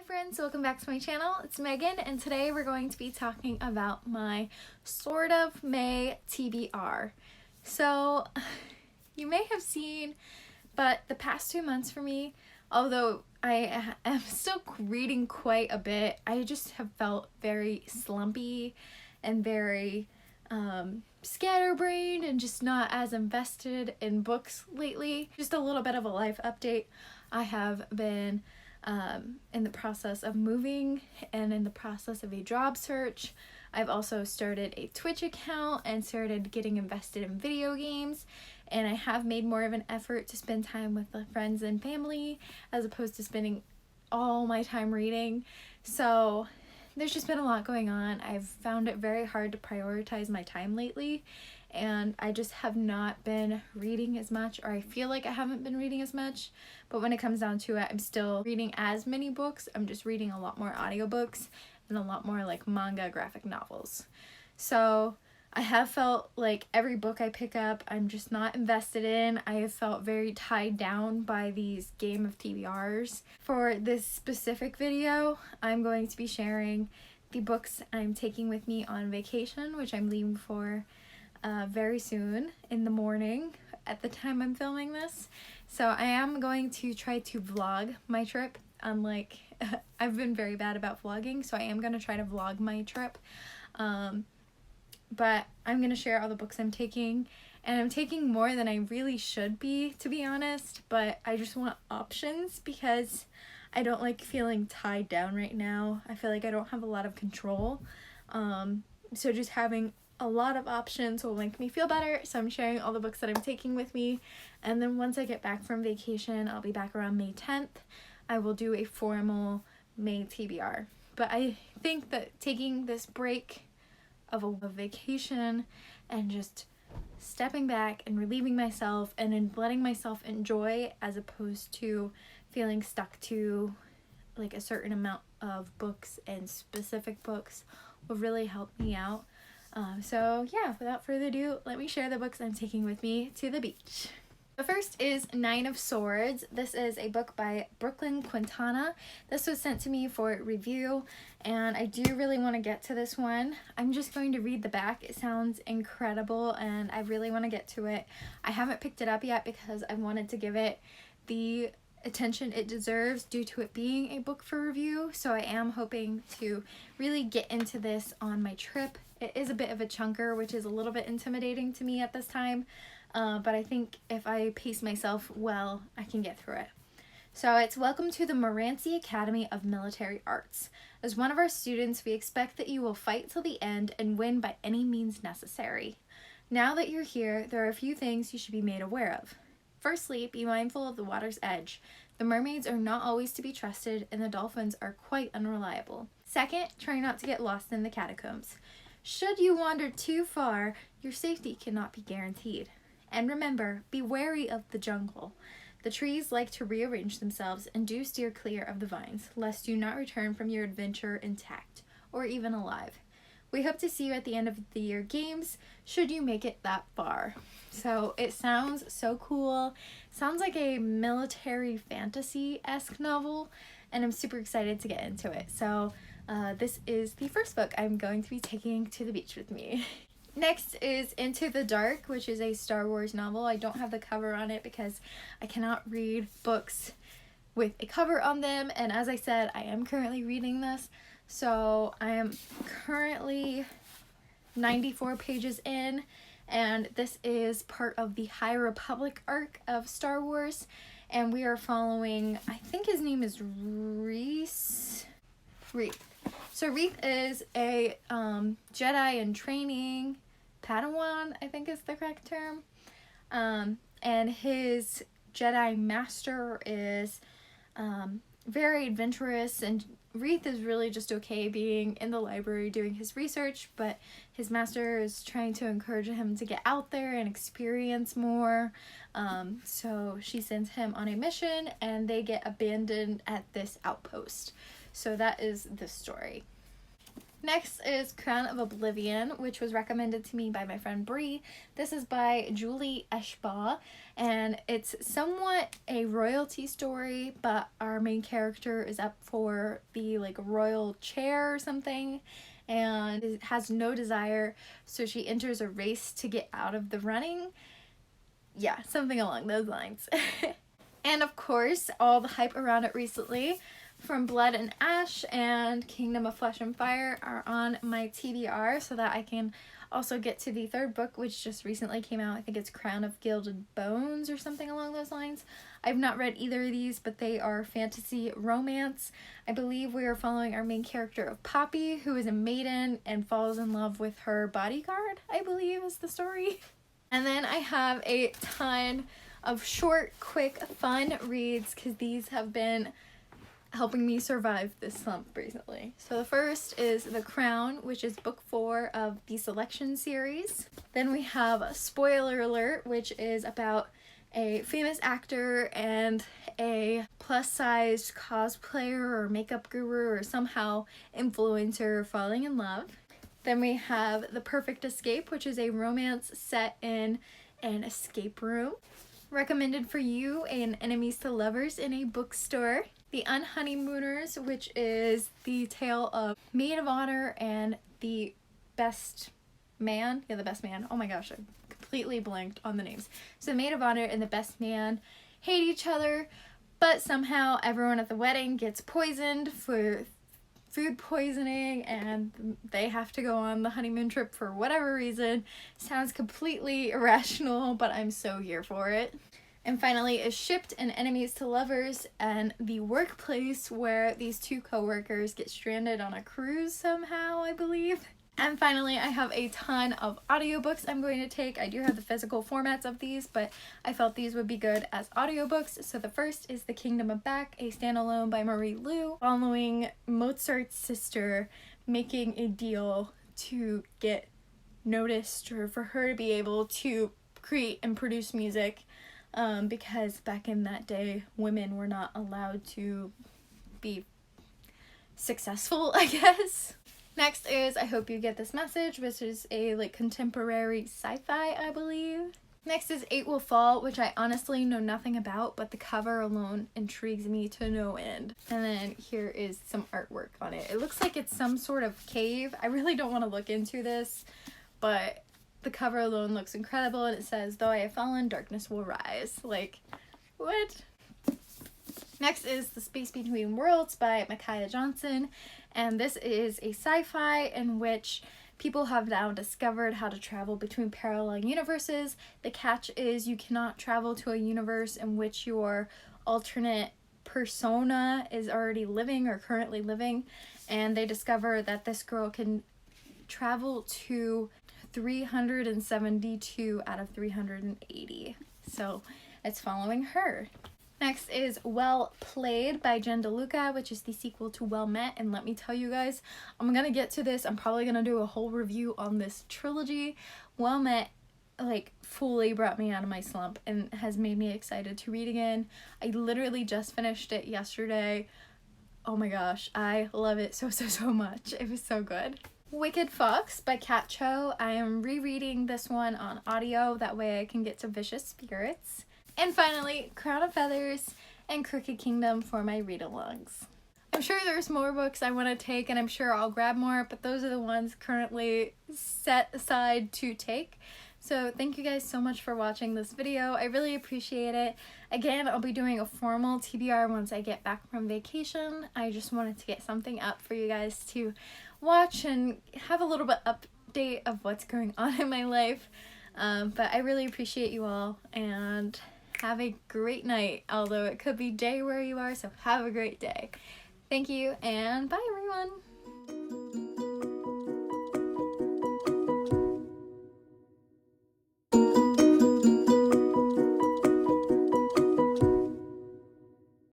friends, welcome back to my channel. It's Megan and today we're going to be talking about my sort of May TBR. So you may have seen, but the past 2 months for me, although I am still reading quite a bit, I just have felt very slumpy and very scatterbrained and just not as invested in books lately. Just a little bit of a life update. I have been in the process of moving and in the process of a job search. I've also started a Twitch account and started getting invested in video games, and I have made more of an effort to spend time with my friends and family as opposed to spending all my time reading. So there's just been a lot going on. I've found it very hard to prioritize my time lately, and I just have not been reading as much, or I feel like I haven't been reading as much. But when it comes down to it, I'm still reading as many books. I'm just reading a lot more audiobooks and a lot more like manga graphic novels. So I have felt like every book I pick up, I'm just not invested in. I have felt very tied down by these game of TBRs. For this specific video, I'm going to be sharing the books I'm taking with me on vacation, which I'm leaving for very soon in the morning at the time I'm filming this. So I am going to try to vlog my trip, unlike I've been very bad about vlogging, so I am going to try to vlog my trip. But I'm going to share all the books I'm taking, and I'm taking more than I really should be, to be honest, but I just want options because I don't like feeling tied down right now. I feel like I don't have a lot of control, so just having a lot of options will make me feel better. So I'm sharing all the books that I'm taking with me, and then once I get back from vacation, I'll be back around May 10th. I will do a formal May TBR. But I think that taking this break of a vacation and just stepping back and relieving myself and then letting myself enjoy, as opposed to feeling stuck to like a certain amount of books and specific books, will really help me out. So yeah, without further ado, let me share the books I'm taking with me to the beach. The first is Nine of Swords. This is a book by Brooklyn Quintana. This was sent to me for review, and I do really want to get to this one. I'm just going to read the back. It sounds incredible, and I really want to get to it. I haven't picked it up yet because I wanted to give it the attention it deserves due to it being a book for review. So I am hoping to really get into this on my trip. It is a bit of a chunker, which is a little bit intimidating to me at this time. But I think if I pace myself well, I can get through it. So it's Welcome to the Moranci Academy of Military Arts. As one of our students, we expect that you will fight till the end and win by any means necessary. Now that you're here, there are a few things you should be made aware of. Firstly, be mindful of the water's edge. The mermaids are not always to be trusted, and the dolphins are quite unreliable. Second, try not to get lost in the catacombs. Should you wander too far, your safety cannot be guaranteed. And remember, be wary of the jungle. The trees like to rearrange themselves, and do steer clear of the vines, lest you not return from your adventure intact, or even alive. We hope to see you at the end of the year games, should you make it that far. So it sounds so cool. Sounds like a military fantasy-esque novel, and I'm super excited to get into it. So this is the first book I'm going to be taking to the beach with me. Next is Into the Dark, which is a Star Wars novel. I don't have the cover on it because I cannot read books with a cover on them, and as I said, I am currently reading this. So I am currently 94 pages in, and this is part of the High Republic arc of Star Wars, and we are following, I think his name is Reese. So Reese is a Jedi in training, Padawan, I think is the correct term, and his Jedi master is very adventurous, and Reith is really just okay being in the library doing his research, but his master is trying to encourage him to get out there and experience more. So she sends him on a mission, and they get abandoned at this outpost. So that is the story. Next is Crown of Oblivion, which was recommended to me by my friend Bree. This is by Julie Eschbaugh, and it's somewhat a royalty story, but our main character is up for the like royal chair or something, and it has no desire, so she enters a race to get out of the running. Yeah, something along those lines. And of course, all the hype around it recently from Blood and Ash and Kingdom of Flesh and Fire are on my TBR so that I can also get to the third book, which just recently came out. I think it's Crown of Gilded Bones or something along those lines. I've not read either of these, but they are fantasy romance. I believe we are following our main character of Poppy, who is a maiden and falls in love with her bodyguard, I believe is the story. And then I have a ton of short, quick, fun reads because these have been helping me survive this slump recently. So the first is The Crown, which is book 4 of the Selection series. Then we have Spoiler Alert, which is about a famous actor and a plus-sized cosplayer or makeup guru or somehow influencer falling in love. Then we have The Perfect Escape, which is a romance set in an escape room. Recommended for you, an Enemies to Lovers in a bookstore. The Unhoneymooners, which is the tale of Maid of Honor and the best man. Yeah, the best man. Oh my gosh, I completely blanked on the names. So the Maid of Honor and the best man hate each other, but somehow everyone at the wedding gets poisoned for food poisoning and they have to go on the honeymoon trip for whatever reason. Sounds completely irrational, but I'm so here for it. And finally is Shipped and Enemies to Lovers and the workplace where these two co-workers get stranded on a cruise somehow, I believe. And finally, I have a ton of audiobooks I'm going to take. I do have the physical formats of these, but I felt these would be good as audiobooks. So the first is The Kingdom of Back, a standalone by Marie Lu, following Mozart's sister making a deal to get noticed or for her to be able to create and produce music, because back in that day, women were not allowed to be successful, I guess. Next is I Hope You Get This Message, which is a like contemporary sci-fi, I believe. Next is Eight Will Fall, which I honestly know nothing about, but the cover alone intrigues me to no end. And then here is some artwork on it. It looks like it's some sort of cave. I really don't want to look into this, but the cover alone looks incredible, and it says, "Though I have fallen, darkness will rise." Like, what? Next is The Space Between Worlds by Micaiah Johnson, and this is a sci-fi in which people have now discovered how to travel between parallel universes. The catch is you cannot travel to a universe in which your alternate persona is already living or currently living, and they discover that this girl can travel to 372 out of 380. So it's following her. Next is Well Played by Jen DeLuca, which is the sequel to Well Met, and let me tell you guys, I'm gonna get to this. I'm probably gonna do a whole review on this trilogy. Well Met, like, fully brought me out of my slump and has made me excited to read again. I literally just finished it yesterday. Oh my gosh, I love it so much. It was so good. Wicked Fox by Kat Cho. I am rereading this one on audio, that way I can get to Vicious Spirits. And finally, Crown of Feathers and Crooked Kingdom for my read-alongs. I'm sure there's more books I want to take, and I'm sure I'll grab more, but those are the ones currently set aside to take. So thank you guys so much for watching this video. I really appreciate it. Again, I'll be doing a formal TBR once I get back from vacation. I just wanted to get something up for you guys to watch and have a little bit update of what's going on in my life. But I really appreciate you all, and have a great night, although it could be day where you are, so have a great day. Thank you, and bye everyone!